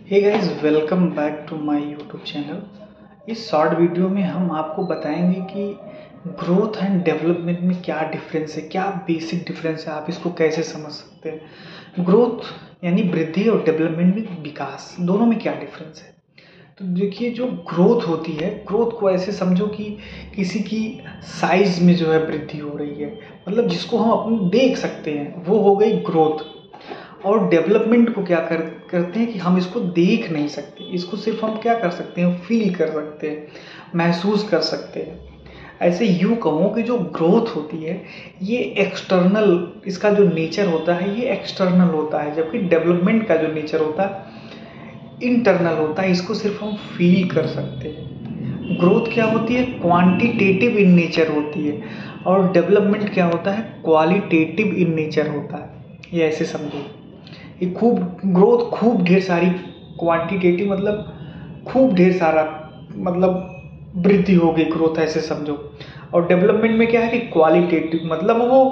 Hey guys, welcome back to my YouTube channel. इस short video में हम आपको बताएंगे कि ग्रोथ एंड डेवलपमेंट में क्या डिफरेंस है, क्या बेसिक डिफरेंस है, आप इसको कैसे समझ सकते हैं। ग्रोथ यानी वृद्धि और डेवलपमेंट में विकास, दोनों में क्या डिफरेंस है। तो देखिए, जो ग्रोथ होती है, ग्रोथ को ऐसे समझो कि किसी की साइज में जो है वृद्धि हो रही है, मतलब जिसको हम अपने देख सकते हैं, वो हो गई ग्रोथ। और डेवलपमेंट को क्या करते हैं कि हम इसको देख नहीं सकते, इसको सिर्फ हम क्या कर सकते हैं, फील कर सकते हैं, महसूस कर सकते हैं। ऐसे यूँ कहूँ कि जो ग्रोथ होती है ये एक्सटर्नल, इसका जो नेचर होता है ये एक्सटर्नल होता है, जबकि डेवलपमेंट का जो नेचर होता है इंटरनल होता है, इसको सिर्फ हम फील कर सकते हैं। ग्रोथ क्या होती है, क्वांटिटेटिव इन नेचर होती है, और डेवलपमेंट क्या होता है, क्वालिटेटिव इन नेचर होता है। ये ऐसे समझो, ये खूब ग्रोथ, खूब ढेर सारी, क्वांटिटेटिव मतलब खूब ढेर सारा, मतलब वृद्धि हो गई, ग्रोथ ऐसे समझो। और डेवलपमेंट में क्या है कि क्वालिटेटिव, मतलब वो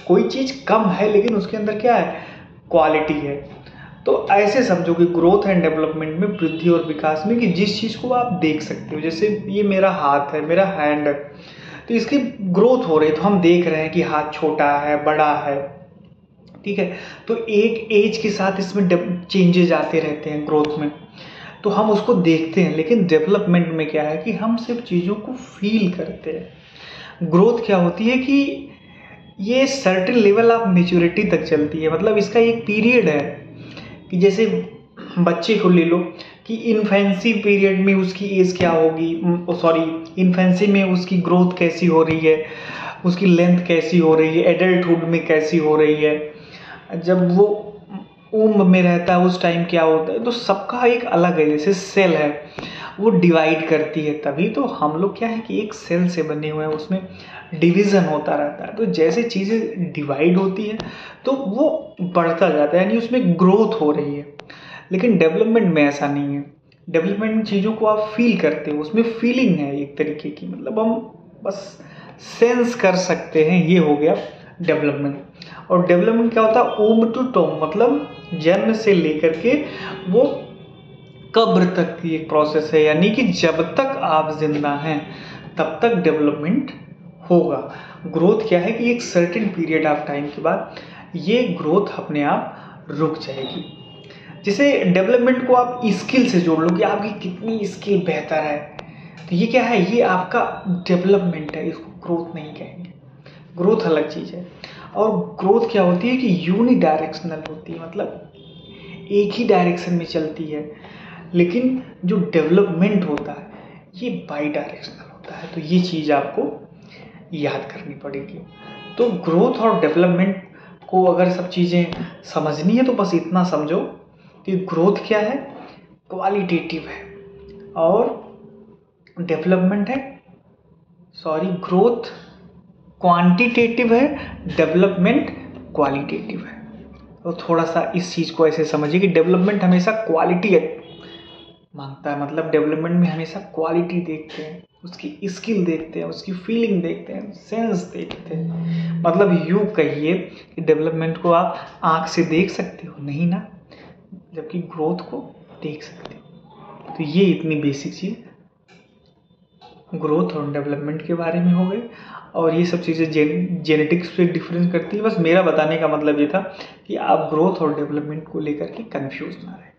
कोई चीज़ कम है लेकिन उसके अंदर क्या है, क्वालिटी है। तो ऐसे समझो कि ग्रोथ एंड डेवलपमेंट में, वृद्धि और विकास में, कि जिस चीज़ को आप देख सकते हो, जैसे ये मेरा हाथ है, मेरा हैंड है, तो इसकी ग्रोथ हो रही है, तो हम देख रहे हैं कि हाथ छोटा है, बड़ा है, ठीक है। तो एक एज के साथ इसमें चेंजेस आते रहते हैं ग्रोथ में, तो हम उसको देखते हैं। लेकिन डेवलपमेंट में क्या है कि हम सिर्फ चीज़ों को फील करते हैं। ग्रोथ क्या होती है कि ये सर्टेन लेवल ऑफ मेच्योरिटी तक चलती है, मतलब इसका एक पीरियड है कि जैसे बच्चे को ले लो कि इन्फेंसी पीरियड में उसकी एज क्या होगी, इन्फेंसी में उसकी ग्रोथ कैसी हो रही है, उसकी लेंथ कैसी हो रही है, एडल्टहुड में कैसी हो रही है, जब वो उम्र में रहता है उस टाइम क्या होता है। तो सबका एक अलग है। जैसे सेल है, वो डिवाइड करती है, तभी तो हम लोग क्या है कि एक सेल से बने हुए हैं, उसमें डिवीज़न होता रहता है। तो जैसे चीज़ें डिवाइड होती है तो वो बढ़ता जाता है, यानी उसमें ग्रोथ हो रही है। लेकिन डेवलपमेंट में ऐसा नहीं है। डेवलपमेंट में चीज़ों को आप फील करते हो, उसमें फीलिंग है एक तरीके की, मतलब हम बस सेंस कर सकते हैं। ये हो गया डेवलपमेंट। और डेवलपमेंट क्या होता है, ओम टू टोम, मतलब जन्म से लेकर के वो कब्र तक की एक प्रोसेस है, यानी कि जब तक आप जिंदा हैं तब तक डेवलपमेंट होगा। ग्रोथ क्या है कि एक सर्टेन पीरियड ऑफ टाइम के बाद ये ग्रोथ अपने आप रुक जाएगी। जैसे डेवलपमेंट को आप स्किल से जोड़ लो कि आपकी कितनी स्किल बेहतर है, तो ये क्या है, ये आपका डेवलपमेंट है, इसको ग्रोथ नहीं कहेंगे। ग्रोथ अलग चीज़ है। और ग्रोथ क्या होती है कि यूनि डायरेक्शनल होती है, मतलब एक ही डायरेक्शन में चलती है। लेकिन जो डेवलपमेंट होता है ये बाई डायरेक्शनल होता है। तो ये चीज़ आपको याद करनी पड़ेगी। तो ग्रोथ और डेवलपमेंट को अगर सब चीज़ें समझनी है तो बस इतना समझो कि ग्रोथ क्या है, क्वालिटेटिव है, और डेवलपमेंट है, ग्रोथ क्वांटिटेटिव है, डेवलपमेंट क्वालिटेटिव है। तो थोड़ा सा इस चीज़ को ऐसे समझिए कि डेवलपमेंट हमेशा क्वालिटी मांगता है, मतलब डेवलपमेंट में हमेशा क्वालिटी देखते हैं, उसकी स्किल देखते हैं, उसकी फीलिंग देखते हैं, सेंस देखते हैं। मतलब यूँ कहिए कि डेवलपमेंट को आप आँख से देख सकते हो नहीं ना, जबकि ग्रोथ को देख सकते हो। तो ये इतनी बेसिक चीज़ ग्रोथ और डेवलपमेंट के बारे में हो गई। और ये सब चीज़ें जेनेटिक्स पे डिफरेंस करती है। बस मेरा बताने का मतलब ये था कि आप ग्रोथ और डेवलपमेंट को लेकर के कंफ्यूज ना रहें।